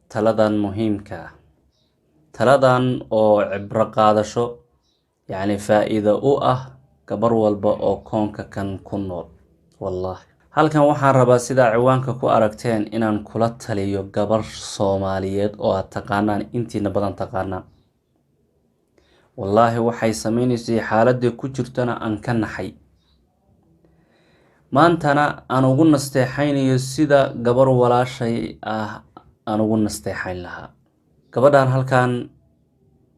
taladan muhiimka ah. Taladan oo cibro qaadasho faa'iido u ah gabar walba oo koonka kan ku nool. Wallahi halkan waxaan rabaa sida ciwaanka ku aragteen inaan kula taliyo gabar Soomaaliyeed oo aad taqaanaan intiina badan taqaanaan. Wallahi waxay sameynaysaa xaaladii ku jirtana aan ka naxay. maantana aan ugu nasteexaynayo sida gabar walaashay ah aan ugu nasteexayn lahaa. gabadhan halkan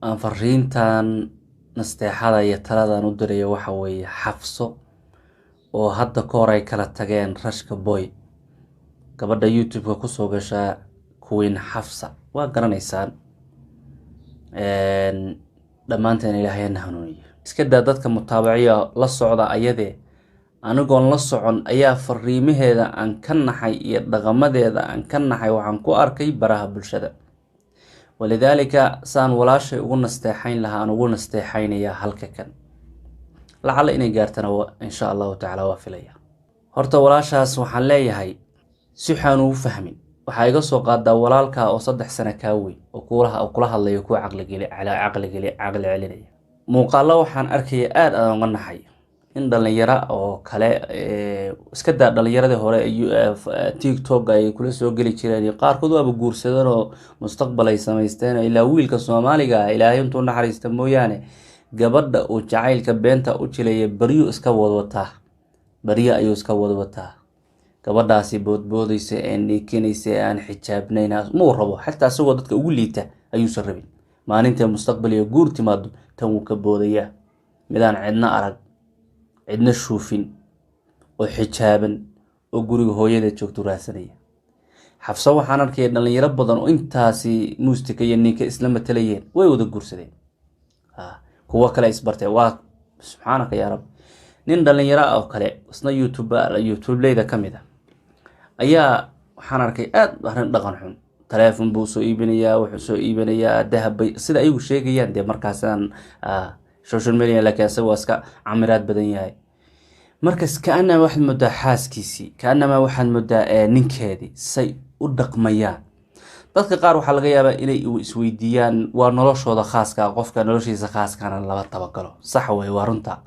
aan fariintan nasteexada iyo taladan u dirayo waxa weeye Xafso oo hadda ka hor ay kala tageen Rashka Boy. gabadha YouTube-ka ku soo gasha Queen Xafsa waa garanaysaan. dhammaanteen Ilaahayna hanuuniyo. iska daa dadka mutaabaciya la socda ayade anigoon la socon ayaa fariimaheeda aan ka naxay iyo dhaqamadeeda aan ka naxay waxaan ku arkay baraha bulshada. walidaalika saan walaashay ugu nasteexayn lahaa aan ugu nasteexaynayaa halka kan lacala inay gaartana insha Allahu tacaala waa filaya. horta walaashaas waxaan leeyahay si xaan ugu fahmin waxaa iga soo qaadaa walaalka oo 3 sano ka weyn oo kula hadlayo ku caqli celinaya. muuqaalo waxaan arkay aad uga naxay in dhalinyaro oo kale iska daa dhalinyaradii hore TikTok ay kula soo gali jireen qaarkood waaba guursadeen oo mustaqbal ay sameysteen ilaa wiilka Soomaaliga Ilaahay intuu naxariista mooyaane gabadha oo jacaylka beenta u jileeyay bariyo iska wadwataa. gabadhaasi boodboodaysa ee niikinaysa aan xijaabnayna ma rabo xataa asagoo dadka ugu liita ayuu rabin. maalinta mustaqbal iyo guur timaado tan uu ka boodaya midaan cidna arag cidna shuufin oo xijaaban oo guriga hooyada joogto raasanaya. Xafsa waxaan arkay dhalinyaro badan oo intaasi muustika iyo ninka isla matalayeen way wada guursadeen. kuwa kale isbartay waa subxaanaka yaa rab. nin dhalinyaro oo kale isna YouTube-leyda kamid ah ayaa waxaan arkay aad arrin dhaqan xun. telefoon buu soo iibinayaa wuxuu soo iibinayaa dahab sida ay u sheegayaan de markaasaan social media laakiin asagoo iska camiraad badan yahay. markaas kaana waxaad moodaa xaaskiisii kaana waxaad moodaa ninkeedii say u dhaqmayaan. dadka qaar waxa laga yaabaa inay isweydiiyaan waa noloshooda khaaska qofka noloshiisa khaaskana laba tabagalo. sax way waa runta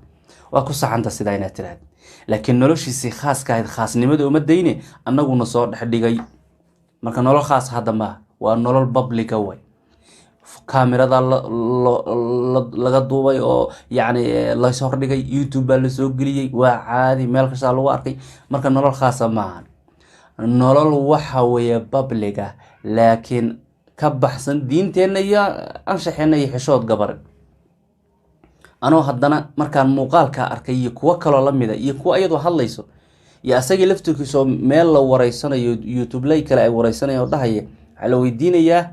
waa ku saxanta sida inaad tiraahdo laakiin noloshiisa khaaska ahayd khaasnimada uma dayne annaguna soo dhexdhigay. marka nolol khaas hadda ma waa nolol public way. kaamirada laga duubay oo la soo hordhigay YouTube baa la soo geliyay waa caadi meel kasta lagu arkay. marka nolol khaas ma nolol waxa weeye public ah laakiin ka baxsan diinteena iyo anshaxeena iyo xishood gabar. anoo haddana markaan muuqaalka arkay iyo kuwa kale la mid ah iyo kuwa iyadoo hadlayso iyo asagii laftirkiisa meel la wareysanayo YouTube-lay kale ay wareysanayaan dhahaya waxa la weydiinayaa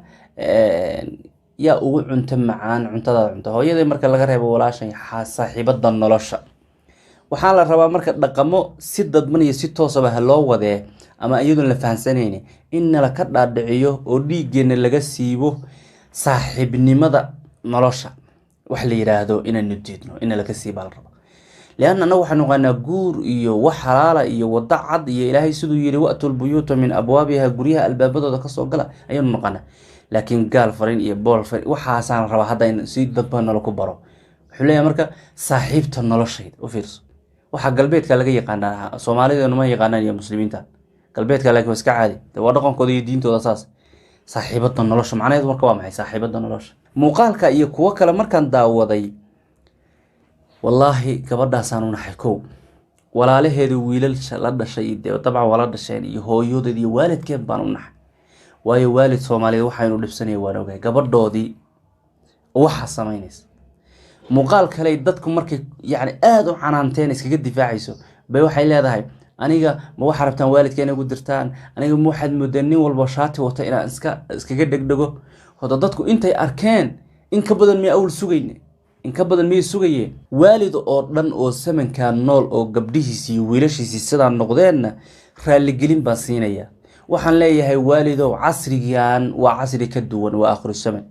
yaa ugu cunto macaan cuntada cunto hooyada marka laga reebo walaashay saaxiibada nolosha. waxaa la rabaa marka dhaqamo si dadban iyo si toosaba loo wadee ama iyadoo la fahansanayeen in la ka dhaadhiciyo oo dhiigeena laga siibo saaxiibnimada nolosha wax la yiraahdo inaan diidno in la ka siibo la rabo. لأن أنا وحنا قلنا جور إيو وحلالة إيو وضعض إيو إلهي سدو يري وقت البيوت من أبوابها جوريها البابدة ده قصة قلا أيون نقنا. لكن قال فرين إيو بول فرين وحاسان ربع هذا إن سيد ضبنا لكبره حلية مركا صاحبة النلش شيء وفيرس وحق البيت كلا جي قنا سومالي إنه ما يقنا يا مسلمين تان البيت كلا بس كعادي تورقهم قضية دين تو أساس صاحبة النلش معناه يد مركا معي صاحبة النلش مقال كأيو كوا كلا مركا داوضي والله gabadhaasaan u naxay kow walaalaheedu wiilal la dhashay dabcan wala dhasheen iyo hooyadood iyo waalidkeed baan u naxay waayo waalid Soomaaliyeed waxaynu dhibsanay waan ogahay gabadhoodii waxa sameynaysa muuqaal kale dadku markay aad u canaanteen iskaga difaacayso bay waxay leedahay aniga ma waxa rabtaan waalidkeena ugu dirtaan aniga ma waxaad moodeen nin walba shaati wata inaan iskaga dhigdhigo hada dadku intay arkeen in ka badan ma awl sugayne in ka badan miyay sugayeen waalid oo dhan oo samanka nool oo gabdhihiisii wiilashiisii sida noqdeenna raali gelin baa siinaya. waxaan leeyahay waalidow casrigan waa casri ka duwan waa akhir zaman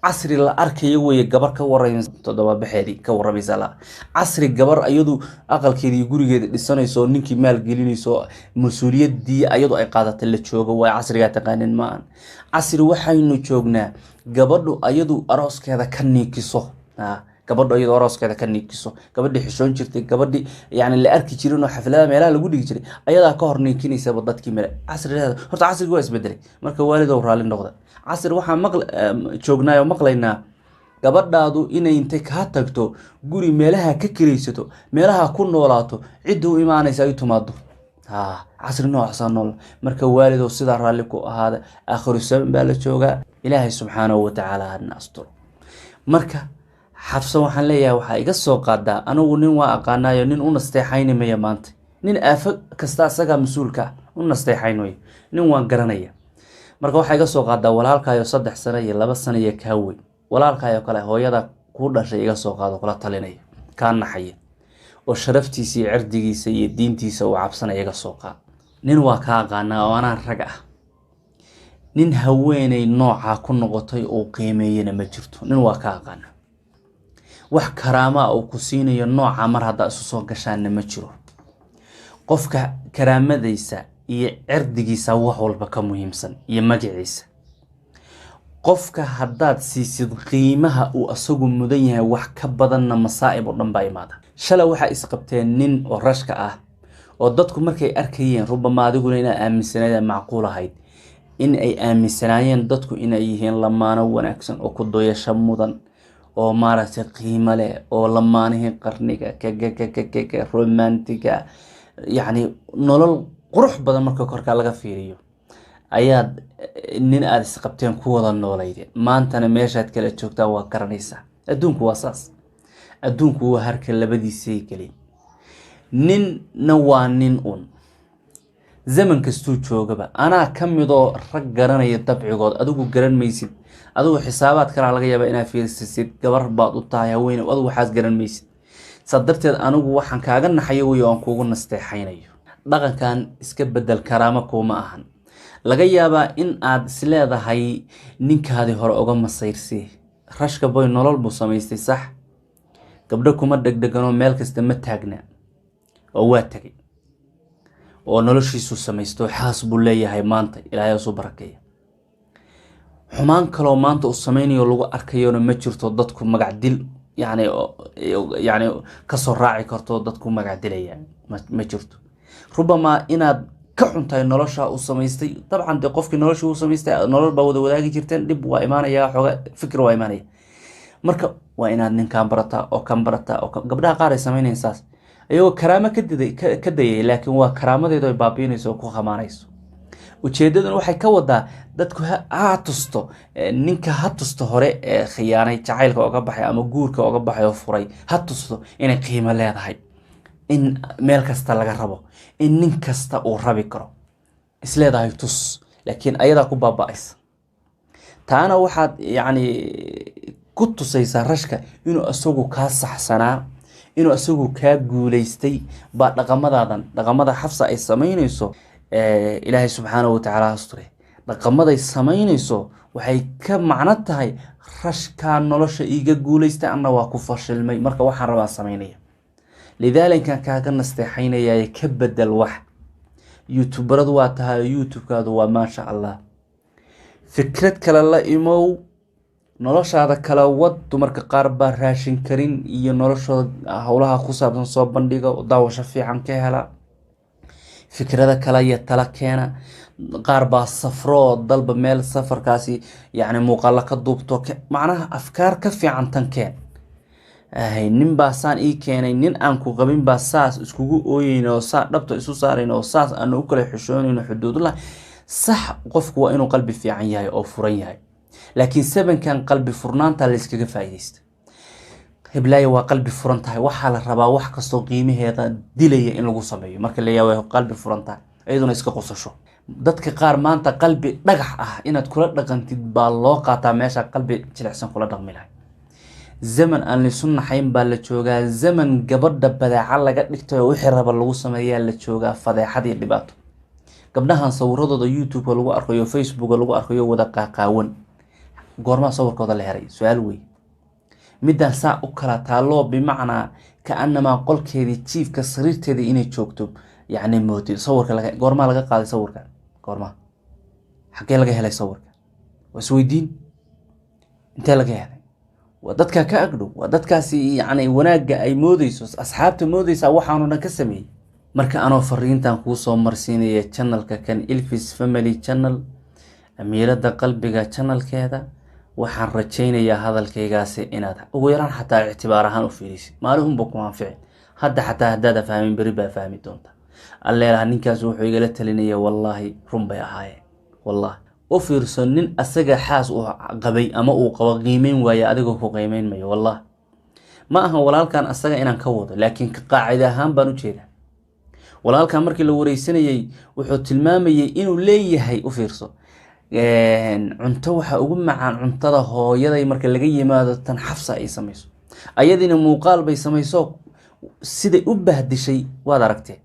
casri la arkayo weeye gabar ka waraysa toddoba baxeedii ka waramaysa la casri gabar ayadu aqalkeedii iyo gurigeeda dhisanayso ninkii maal gelinayso mas'uuliyadii ayadu ay qaadatay la joogo way casriga taqaanin maan casri waxaynu joognaa gabadhu ayadu arooskeeda ka niikiso gabadhu ayadu arooskeeda ka niikiso gabadhi xishoon jirtay gabadhi yani la arki jiray oo xafladaha meelaha lagu dhigi jiray ayada ka hor niikinaysa dadkii meel casriga horta casriga waa isbedelay marka waalidow raali noqda casri waxaan joognaayo maqlaynaa gabadhaadu inay intay ka tagto guri meelaha ka kiraysato meelaha ku noolaato cid u imaanaysa ay tumaado casri noocaas nool marka waalidow sida raali ku ahaada aakhiru zaman baa la joogaa ilaahay subxaanahu wa ta'ala hadna asturo marka xabso waxaan leeyahay waxa iga soo qaadaa anigu nin waa aqaanayo nin u nasteexaynaya maanta nin aafa kasta asaga mas'uulka u nasteexaynayo nin waan garanaya marka waxa iga soo qaadaa walaalkaayo 3 sano iyo 2 sano iyo ka weyn walaalkaayo kale hooyada ku dhashay iga soo qaado kula talinaya ka naxaya oo sharaftiisa iyo cirdigiisa iyo diintiisa uu cabsanaya iga soo qaad nin waa ka aqaanaa oo ana rag ah nin haweenay nooca ku noqotay oo qiimeeyana ma jirto nin waa ka aqaanaa wax karaama oo ku siinayo nooca mar hada isu soo gashaan ma jiro qofka karaamadaysa iyo cirdigiisa wax walba ka muhiimsan iyo magaciisa qofka hadaad siisid qiimaha uu asagu mudan yahay wax ka badanna masaa'ib oo dhan baa imaada shalay waxa isqabteen nin oo rashka ah oo dadku markay arkayeen rubama adiguna inay aaminsanayd macquul ahayd in ay aaminsanaayeen dadku inay yihiin lamaano wanaagsan oo ku doyasho mudan oo maaragtay qiimo leh oo lamaanaha qarniga ka romantiga yani nolol qurux badan marka korka laga fiiriyo ayaad nin aad isqabteen ku wada nooleeyeen maantana meeshaad kala joogtaa waa garanaysaa adduunku waa saas adduunku waa harka labadiisay galin ninna waa nin un zaman kastuu joogaba anaa kamidoo rag garanaya dabcigood adigu garan maysid adigu xisaabaad kala laga yaabaa inaad fiirsisid gabar baad u tahay haween adigu waxaas garan maysid sadarteed anigu waxaan kaaga naxayo way aan kuugu nasteexaynayo dhaqankan iska bedel karaama kuma ahan laga yaabaa in aad isleedahay ninkaadi hore uga masayrsi rashka boy nolol buu samaystay sax gabdho kuma degdegano meel kasta ma taagna oo waa tagay oo noloshiisu samaysto xaas buu leeyahay maanta ilaahay soo barakeeyo xumaan kale maanta uu sameeyo lagu arkayona ma jirto dadku magac dil yani ka soo raaci karto dadku magac dilayaan ma jirto rubama inaad ka xuntahay nolosha uu samaystay dabcan de qofkii nolosha uu samaystay nolol baa wada wadaagi jirteen dib waa imaanaya xoga fikir waa imaanaya marka waa inaad ninkan barata oo kan barata oo gabdhaha qaar ay sameeyeen saas ayagoo karaama ka dayay laakiin waa karaamadeedu ay baabiinayso oo ku khamaanayso ujeedadan waxay ka wadaa dadku ha tusto ninka ha tusto hore ee khiyaanay jacaylka uga baxay ama guurka uga baxay oo furay ha tusto inay qiimo leedahay in meel kasta laga rabo in nin kasta uu rabi karo isleedahay tus laakiin ayada ku baaba'aysa taana waxaad yani ku tusaysaa rashka inuu asagu ka saxsanaa inuu asagu ka guuleystay ba dhaqamada xafsa ay sameynayso ilaahay subxaanahu wa ta'ala asture dhaqamaday sameynayso waxay ka macno tahay rashka nolosha iga guuleystay anna waa ku fashilmay marka waxaan rabaa sameynaya lidaalika kaaga nasteexaynaya ka bedel wax youtuberadu waa tahay youtube-kaadu waa ma sha Allah fikrad kale la imow noloshaada kala wad dumarka qaar baa raashin karin iyo noloshooda howlaha ku saabsan soo bandhiga daawasho fiican ka hela fikrada kala iyo tala keena qaar baa safro dalba meel safarkaasi yani muuqaal ka duubto macnaha afkaar ka fiican tan keen nin baa saan ii keenay nin aan ku qabin baa saas iskugu ooyeyno saa dhabta isu saarayno saas aan u kala xishoonayno xuduudullah sax qofku waa inuu qalbi fiican yahay oo furan yahay laakiin sabankan qalbi furnaanta la iskaga faa'iideysto heblaaya waa qalbi furan tahay waxa la rabaa wax kasto qiimaheeda dilaya in lagu sameeyo marka la yaabo qalbi furan tahay ayaduna iska qosasho dadka qaar maanta qalbi dhagax ah inaad kula dhaqantid baa loo qaataa meesha qalbi jilicsan kula dhaqmi lahay zaman aan la sunnaxayn baa la joogaa zaman gabadha badaaca laga dhigtay oo wixii raba lagu sameeyaa la joogaa fadeexad iyo dhibaato gabdhahan sawiradooda youtube lagu arkayo facebook lagu arkayo wada qaaqaawan goormaa sawirkooda la heray su-aal wey midaan saa u kala taaloo bimacnaa kaanamaa qolkeedii jiifka sariirteedii inay joogto yacni moodi sawirka goormaa laga qaaday sawirkan goormaa xaggee laga helay sawirka waa isweydiin intee laga helay waa dadkaa ka agdhow waa dadkaasi yacni wanaagga ay moodeyso asxaabta moodeysaa waxaanu dhan ka sameeyey marka anoo fariintan kuu soo marsiinaya channelka kan Elvis Family Channel amiirada qalbiga channelkeeda waxaan rajaynayaa hadalkaygaasi inaad ugu yaraan xataa ictibaar ahaan u fiirisid maalihunba ku anfici hadda xataa haddaad fahmin beri baa fahmi doonta alleelaha ninkaas wuxuu igala talinaya wallaahi run bay ahaayeen wallaahi u fiirso nin asaga xaas uu qabay ama uu qabo qiimeyn waaye adigoo ku qiimeyn mayo wallaahi ma aha walaalkan asaga inaan ka wado laakiin ka qaacida ahaan baan u jeedaa walaalkan markii la wareysanayay wuxuu tilmaamayay inuu leeyahay u fiirso cunto waxa ugu macaan cuntada hooyaday marka laga yimaado tan Xafsa ay samayso ayadina muuqaal bay samayso sida u bahdishay waad aragtay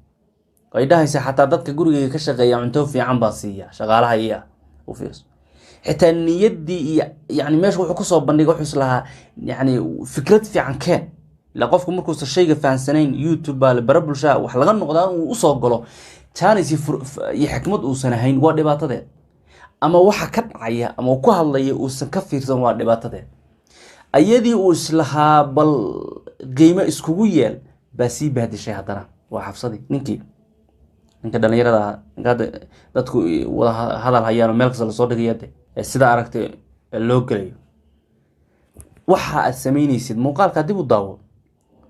ay dhahaysa xataa dadka guriga ka shaqeeya cunto fiican baa siiya shaqaalaha iyo u fiirso xitaa niyadii iyo yani meesha wuxuu ku soo bandhigay wuxuu islahaa yani fikrad fiican keen la qofku markuu shayga fahansanayn YouTube baa la barabulsha wax laga noqdaa uu soo galo chance iyo xikmad uu sanahayn waa dhibaatadeed ama waxa ka dhacaya ama ku hadlaya uu san ka fiirsan waa dhibaatadeed ayadii uu islahaa bal qiimo iskugu yeel baa sii bahdishay haddana waa Xafsadii ninka dhalinyarada dadku wada hadal hayaan meel kasta la soo dhigay sida aragtay loo galayo waxa aad sameynaysid muuqaalka dib u daawo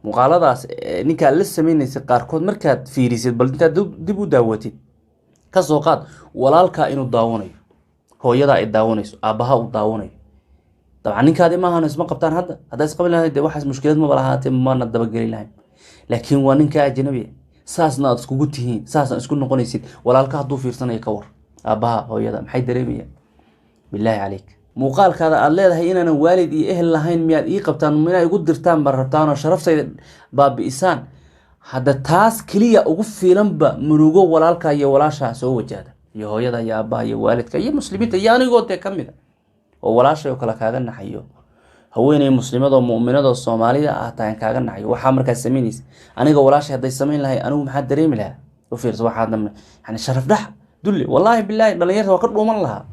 muuqaaladaas ninka la sameynaysid qaarkood markaad fiirisid bal inta dib u daawatid ka soo qaad walaalka inuu daawanayo hooyada ay daawanayso aabaha uu daawanayo dabcan ninkaadi ma ahan isma qabtaan hadda isqabin lahayd waxaas mushkilad ma lahaatay ma daba gali lahayn laakiin waa ninka ajnabi saasna aad iskugu tihiin saasna isku noqonaysid walaalka haduu fiirsanayo ka war aabaha hooyada maxay dareemayaan billahi alayk muuqaalkaada aad leedahay inaan waalid iyo ehel lahayn miyaad ii qabtaan inay igu dirtaan bar rabtaan oo sharaftayda baabiisaan hadda taas kaliya ugu fiilanba murugo walaalka iyo walaasha soo wajahda iyo hooyada iyo aabaha iyo waalidka iyo muslimiinta yaanigood kamida oo walaashay kala kaaga naxayo haweeney muslimada oo mu'minada Soomaalida ah taan kaaga naxayo waxa markaas sameynaysa aniga walaashay haday sameyn lahay anigu maxaa dareemi lahaa u fiirso waxaad yani sharaf dhax dulli wallahi billahi dhalinyarada waa ka dhuuman lahaa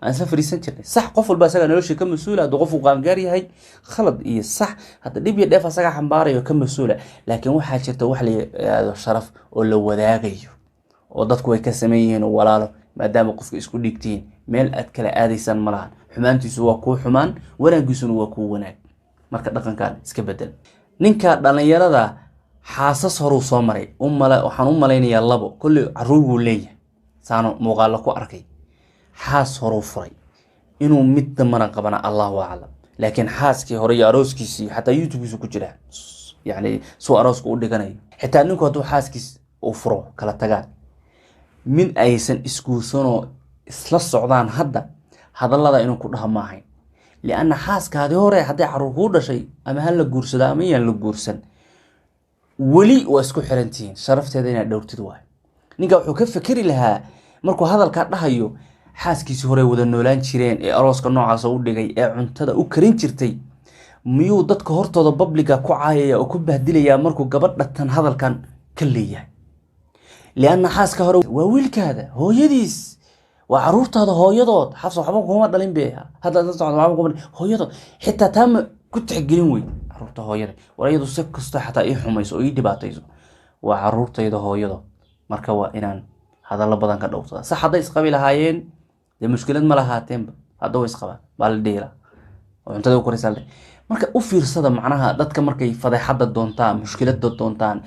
aan safriisan jirnay sax qof walba asaga noloshiisa ka mas'uula qof uu qaangaar yahay khalad iyo sax hada dib iyo dheef asaga xambaarayo ka mas'uula laakiin waxa jirta wax la sharaf oo la wadaagayo oo dadku way ka sameeyeen walaalo maadaama qofka isku dhigtiin meel aad kala aadaysan malahan xumaantiisu waa ku xumaan wanaagiisuna waa ku wanaag marka dhaqankan iska bedel ninka dhalinyarada xaasas horu soo maray waxaan u maleynayaa labo kulli caruur buu leeyahay saano muuqaal ku arkay xaas horu furay inuu mid damana qabana Allahu a'lam laakiin xaaskii hore iyo arooskiisii xataa YouTube-kiisu ku jira yani soo aroosku u dhiganayo xitaa ninku haduu xaaskiis uu furo kala tagaan min aysan iskuursano isla socdaan hadallada inuu ku dhahamaahayn liana xaaskaadi hore haday caruur ku dhashay ama hal la guursado ama yaan la guursan wali waa isku xirantiin sharafteeda inaad dhowrtid waay ninka wuxuu ka fikiri lahaa markuu hadalka dhahayo xaaskiisii hore wada noolaan jireen ee arooska noocaas u dhigay ee cuntada u karin jirtay miyuu dadka hortooda publica ku caayaya oo ku bahdilaya markuu gabadha tan hadalkan ka leeyahay liana xaaska hore waa wiilkaada hooyadiis waa caruurtaada hooyadood Xafsa waxba kuma dhalin bee hadda dad socod waxba kuma hooyadood xitaa taam ku tixgelin way caruurta hooyada warayadu si kasta xataa ay xumayso oo ay dhibaatayso waa caruurtayda hooyado marka waa inaan hadallo badan ka dhowrtada sax haday isqabi lahaayeen de mushkilad ma lahaateen hadda way isqabaan bal dheela oo cuntada ku korisay marka u fiirsada macnaha dadka markay fadeexada doontaan mushkilada doontaan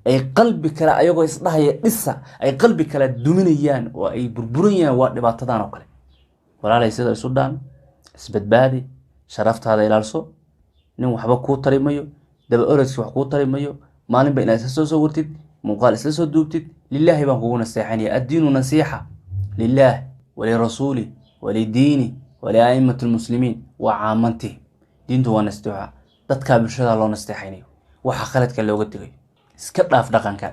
ay qalbi kala ayagoo isdhahay dhisa ay qalbi kala duminayaan oo ay burburiyaan waa dhibaatadan oo kale walaalay sida isu dhaan isbadbaadi sharaftaada ilaalso nin waxba ku tarimayo daba orodsi wax ku tarimayo maalin ba inaad soo wartid muuqaal isla soo duubtid lillahi baan kugu naseexanaya addiinu nasiixa lillahi wa li rasuuli wa li diini wa li a'immatil muslimiin wa aamanti diintu waa nasteexa dadka bulshada loo nasteexaynayo waxa khaladka looga digay iska dhaaf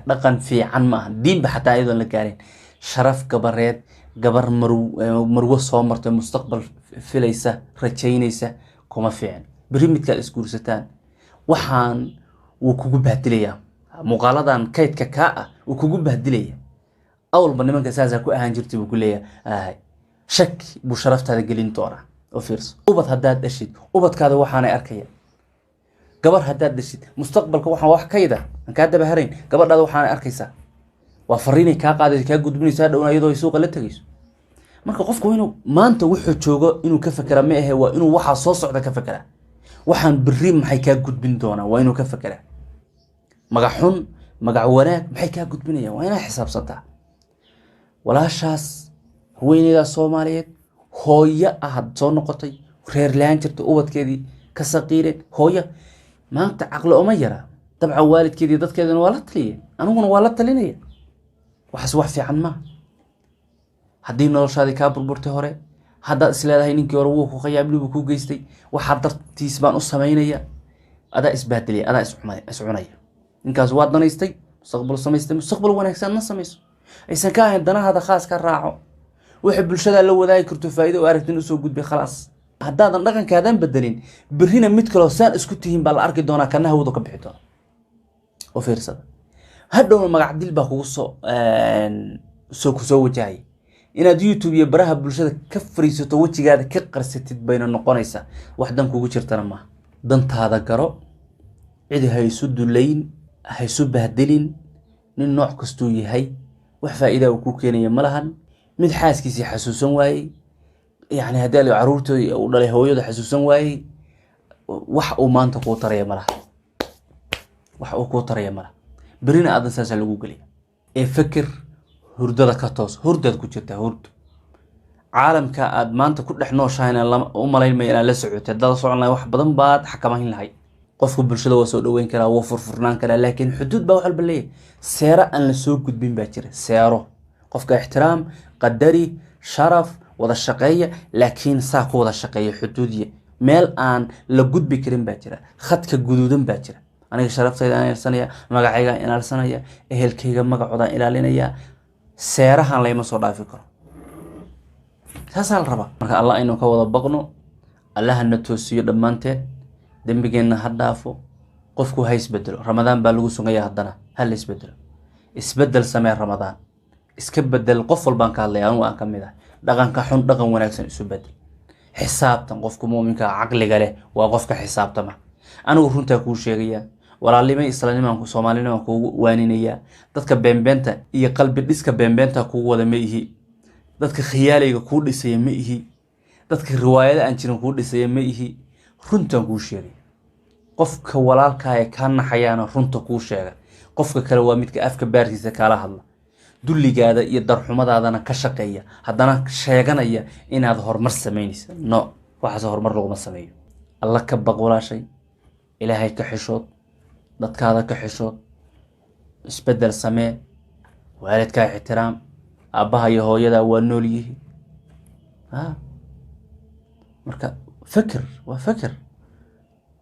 dhaqan fiican ma aha diin ba xataa iyadoo la gaarin sharaf gabareed gabar marwo soo martay mustaqbal filaysa rajaynaysa kuma fiican bari midka isguursataan waxaan wuu kugu bahdilaya muuqaaladan kaydka ka ah wuu kugu bahdilaya awalba nimanka saasa ku ahaan jirtay buu ku leeyahay shak buu sharaftaada gelin doona oo fiirso ubad haddaad dhashid ubadkaada waxaanay arkaya gabar haddaad dhashid mustaqbalka waxaan wax kayda aan kaa daba harayn gabadhaada waxaanay arkaysaa waa fariinay kaa qaadaysa kaa gudbinaysaa dhowna iyadoo suuqa la tagayso marka qofku inuu maanta wuxuu joogo inuu ka fakera ma ahe waa inuu waxa soo socda ka fakera waxaan berri maxay kaa gudbin doonaa waa inuu ka fakera magac xun magac wanaag maxay kaa gudbinayaan waa inaa xisaabsataa walaashaas haweeneyda Soomaaliyeed hooyo ah soo noqotay reer laan jirta ubadkeedii ka saqiireen hooyo maanta aqal uma yara dabca waalidkeedii dadkeedana waa la taliyeen aniguna waa la talinaya waxaas wax fiican ma haddii noloshaadii kaa burburtay hore haddaad isleedahay ninkii hore wuu ku qayaabli buu ku geystay waxaa dartiis baan u samaynaya adaa isbahdilay adaa iscunaya ninkaas waa danaystay mustaqbal samaystay mustaqbal wanaagsan ma samayso aysan ka ahayn danahada khaas ka raaco wixii bulshada la wadaagi karto faa'iido oo aragtin u soo gudbay khalaas haddaadan dhaqankaadan bedelin birrina mid kale oo saan isku tihiin baa la arki doonaa kana hawada ka bixi doona oo fiirsada hadhowna magac dil baa kugu soo wajahay inaad YouTube iyo baraha bulshada ka fariisato wajigaada ka qarsatid bayna noqonaysaa wax dan kugu jirtana ma dantaada garo cid haysu dulayn haysu bahdilin nin nooc kastuu yahay wax faa'iido uu ku keenayo malahan mid xaaskiisii xasuusan waayay يعني هذا اللي عروته ولا هو يده حسوسن واي وح وما أنت قوتر يا ملا وح وقوتر يا ملا برينا أذن ساس على جوجل فكر هردة كاتوس هردة كتيرته هرد عالم كأد ما أنت كل إحنا شاينا لما أملاين ما ينا لسعود هذا صعنا واحد بدن بعد حكمهين لهاي قف بالشدة وسود وين كلا وفر فرنان كلا لكن حدود بوحل بالله سيرة أن السوق قد بين باكر سيارة قف كاحترام قدري شرف وضع الشقية لكن ساق وضع الشقية حدودية ميل آن لجود بكرين باكرة خدك جدودن باكرة أنا شرفت أنا السنة مقعية أنا السنة أهل كيجا مقعدا إلى لنا سيرها لا يمسوا فكرة هذا الربع الله إنه كوضع بقنو الله إنه توسير دمانته دم بيجينا هدافو قفكو هاي يسبدل رمضان بالغو سنجيا هدنا هل يسبدل اسبدل سمع رمضان اسكبدل قفل بانك الله أنا وأكمل ده دقن كحون دقن وناكسن اسبدل حساب تنقفكو مؤمنك عقل جله وقفك حساب تما أنا وفرنت أكون شيئا ولا اللي ما إسلامي ما كسومالي ما كو وانينيا دتك بينبنتا يقلب ديسك بينبنتا كو ولا ميه دتك خيالي كو ديسي ميه دتك رواية أنتي كو ديسي ميه فرنت أكون شيئا قفك walaalka ay ka naxayaan runta ku sheega qofka kale waa midka afka baarkiisa kala hadla dulligaada iyo darxumadaadana ka shaqeeya hadana sheeganaya inaad hormar sameynayso no waxa hormar lagu sameeyo alla ka baqulaashay ilaahay ka xishood dadkaada ka xishood isbedel samee waalidka ixtiraam abaha iyo hooyada waa nool yihiin marka fikir waa fikir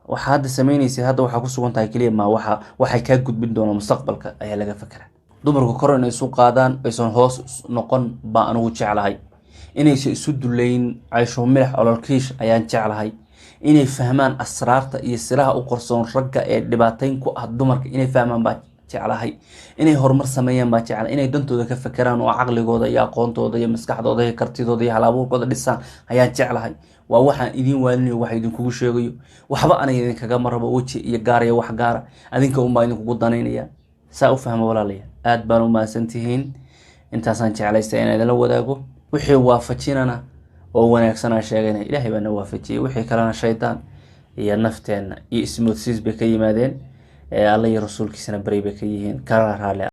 waxaad sameynaysid hadda waxa ku sugan tahay kaliya ma waxay ka gudbin doona mustaqbalka ayaa laga fakraa dumarku kor inay soo qaadaan aysan hoos noqon baa anigu jeclahay inay isu duleyn aysho milix ololkiish ayaan jeclahay inay fahmaan asraarta iyo siraha u qorsoon ragga ee dhibaateyn ku ah dumarka inay fahmaan baa jeclahay inay horumar sameeyaan baa jeclahay inay dantooda ka fakaraan oo aqligooda iyo aqoontooda iyo maskaxdooda iyo kartidooda iyo hal-abuurkooda dhisaan ayaan jeclahay waa waxaan idin waalinayo waxa idin kugu sheegayo waxba aan idin kaga marabo waji iyo gaar iyo wax gaar adinka uma idin kugu danaynaya saa u fahmo walaalayaal aad baan u maasantihiin intaasaan jeclaystay inaan idin la wadaago wixii waafajinana oo wanaagsan aan sheegayna ilaahay baa na waafajiyay wixii kalena shaydaan iyo nafteena iyo ismoodsiis bay ka yimaadeen الله يرسول كيسنا بريبك يهين كرر على